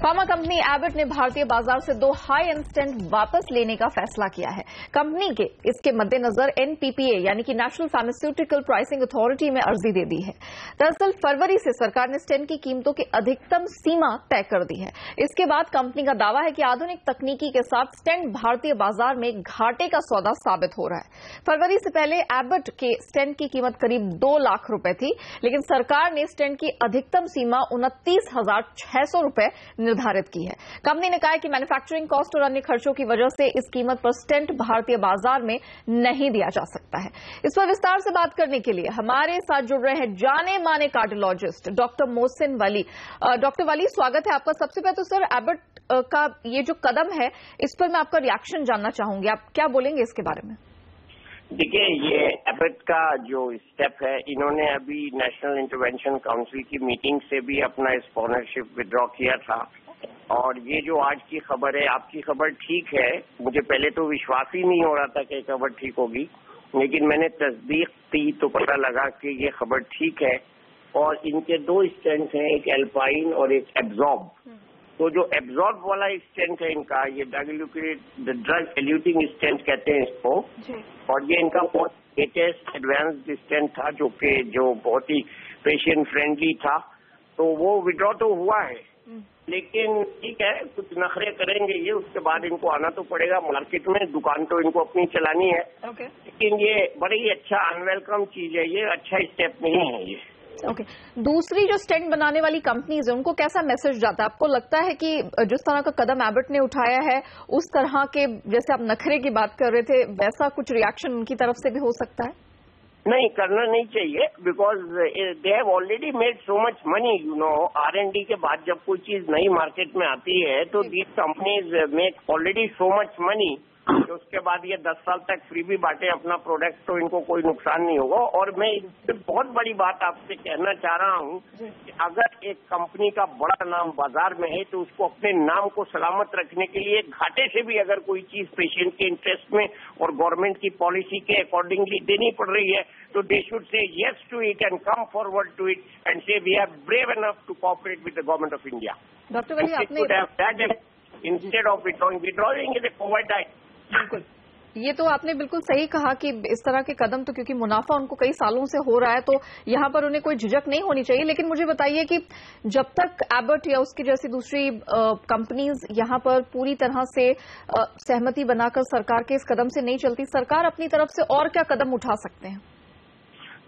Pharma company Abbott ने भारतीय बाजार से 2 हाई एंड स्टेंट वापस लेने का फैसला किया है। कंपनी के इसके मद्देनजर एनपीपीए यानी कि नेशनल फार्मास्यूटिकल प्राइसिंग अथॉरिटी में अर्जी दे दी है। दरअसल फरवरी से सरकार ने स्टेंट की कीमतों की अधिकतम सीमा तय कर दी है। इसके बाद कंपनी का दावा है कि आधुनिक तकनीकी के साथ स्टेंट भारतीय बाजार में घाटे का सौदा साबित हो रहा है। फरवरी से पहले एबट के स्टेंट की कीमत करीब 2 लाख रुपए थी, लेकिन सरकार ने स्टेंट की अधिकतम सीमा 29,600 रुपए निर्धारित की है। कंपनी ने कहा है कि मैन्युफैक्चरिंग कॉस्ट और अन्य खर्चों की वजह से इस कीमत पर स्टेंट भारतीय बाजार में नहीं दिया जा सकता है। इस पर विस्तार से बात करने के लिए हमारे साथ जुड़ रहे हैं जाने माने cardiologist doctor Mohsin Wali. Doctor वली, स्वागत है आपका। सबसे पहले तो सर, एबट का ये जो कदम है, इस पर मैं आपका रिएक्शन जानना चाहूंगी। आप क्या बोलेंगे इसके बारे में? देखिए, ये एबट का जो स्टेप है, इन्होंने अभी नेशनल इंटरवेंशन काउंसिल की मीटिंग से भी अपना स्पॉन्सरशिप विड्रॉ किया था। और ये जो आज की खबर है, आपकी खबर ठीक है। मुझे पहले तो विश्वास ही नहीं हो रहा था कि खबर ठीक होगी, लेकिन मैंने तस्दीक की तो पता लगा कि ये खबर ठीक है। और इनके 2 स्टेंट हैं, एक एल्पाइन और एक एब्जॉर्ब। तो जो एब्जॉर्ब वाला स्टेंट है इनका, ये ड्रग एल्यूटिंग स्टेंट कहते हैं इसको, और ये इनका बहुत लेटेस्ट एडवांस्ड स्टेंट था जो बहुत ही पेशेंट फ्रेंडली था। तो वो विड्रॉ तो हुआ है, लेकिन ठीक है, कुछ नखरे करेंगे ये, उसके बाद इनको आना तो पड़ेगा मार्केट में। दुकान तो इनको अपनी चलानी है। लेकिन ये बड़ी ही अच्छा अनवेलकम चीज है, ये अच्छा स्टेप नहीं है ये। दूसरी जो स्टेंट बनाने वाली कंपनीज है, उनको कैसा मैसेज जाता है? आपको लगता है कि जिस तरह का कदम एबट ने उठाया है, उस तरह के, जैसे आप नखरे की बात कर रहे थे, वैसा कुछ रिएक्शन उनकी तरफ से भी हो सकता है? नहीं, करना नहीं चाहिए, because they have already made so much money. R&D के बाद जब कोई चीज नई मार्केट में आती है तो these companies make already so much money कि उसके बाद ये 10 साल तक फ्री भी बांटे अपना प्रोडक्ट, तो इनको कोई नुकसान नहीं होगा। और मैं इससे बहुत बड़ी बात आपसे कहना चाह रहा हूँ कि अगर एक कंपनी का बड़ा नाम बाजार में है तो उसको अपने नाम को सलामत रखने के लिए घाटे से भी अगर कोई चीज पेशेंट के इंटरेस्ट में और गवर्नमेंट की पॉलिसी के अकॉर्डिंगली देनी पड़ रही है, तो they should say yes to it and come forward to it and say we are brave enough to cooperate with the government of India. Doctor Wali, आपने instead of withdrawing it covid. बिल्कुल, ये तो आपने बिल्कुल सही कहा कि इस तरह के कदम तो, क्योंकि मुनाफा उनको कई सालों से हो रहा है, तो यहाँ पर उन्हें कोई झिझक नहीं होनी चाहिए। लेकिन मुझे बताइए कि जब तक एबट या उसकी जैसी दूसरी कंपनीज यहाँ पर पूरी तरह से सहमति बनाकर सरकार के इस कदम से नहीं चलती, सरकार अपनी तरफ से और क्या कदम उठा सकते हैं?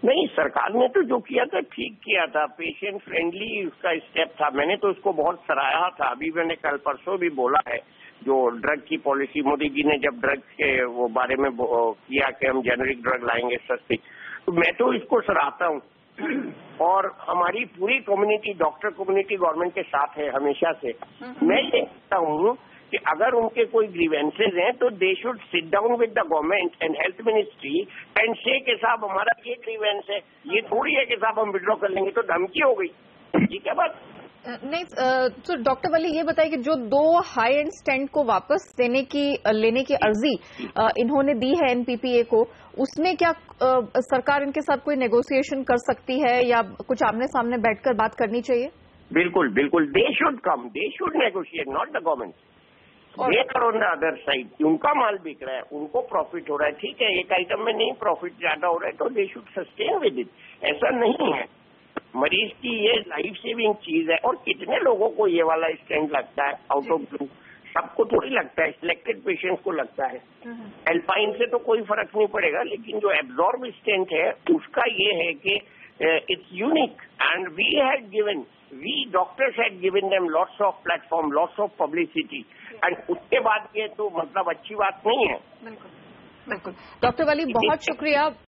नहीं, सरकार ने तो जो किया था ठीक किया था, पेशेंट फ्रेंडली उसका स्टेप था। मैंने तो उसको बहुत सराहा था। अभी मैंने कल परसों भी बोला है, जो ड्रग की पॉलिसी मोदी जी ने जब ड्रग के वो बारे में किया कि हम जेनरिक ड्रग लाएंगे सस्ती, तो मैं तो इसको सराहता हूँ। और हमारी पूरी कम्युनिटी, डॉक्टर कम्युनिटी गवर्नमेंट के साथ है हमेशा से। मैं ये कहता हूँ कि अगर उनके कोई ग्रीवेंसेज हैं तो they should sit down with the government and health ministry and से कि साहब हमारा ये ग्रीवेंस है। ये थोड़ी है कि साहब हम विड्रॉ कर लेंगे तो धमकी हो गई। ये क्या बात? नहीं, तो डॉक्टर वली ये बताइए कि जो 2 हाई एंड स्टेंट को वापस लेने की अर्जी इन्होंने दी है एनपीपीए को, उसमें क्या सरकार इनके साथ कोई नेगोशिएशन कर सकती है या कुछ आमने सामने बैठकर बात करनी चाहिए? बिल्कुल बिल्कुल, they should come, they should negotiate, not the government. They are on the other side. उनका माल बिक रहा है, उनको प्रॉफिट हो रहा है, ठीक है। एक आइटम में नहीं प्रॉफिट ज्यादा हो रहा है तो they should sustain with it. ऐसा नहीं है, मरीज की ये लाइफ सेविंग चीज है। और कितने लोगों को ये वाला स्टेंट लगता है आउट ऑफ ब्लू? सबको थोड़ी लगता है, सिलेक्टेड पेशेंट्स को लगता है। एल्पाइन से तो कोई फर्क नहीं पड़ेगा, लेकिन जो एब्जॉर्ब स्टेंट है उसका ये है कि it's unique and we doctors had given them lots of platform, lots of publicity, and उसके बाद ये तो मतलब अच्छी बात नहीं है। बिल्कुल बिल्कुल। डॉक्टर वली, बहुत शुक्रिया।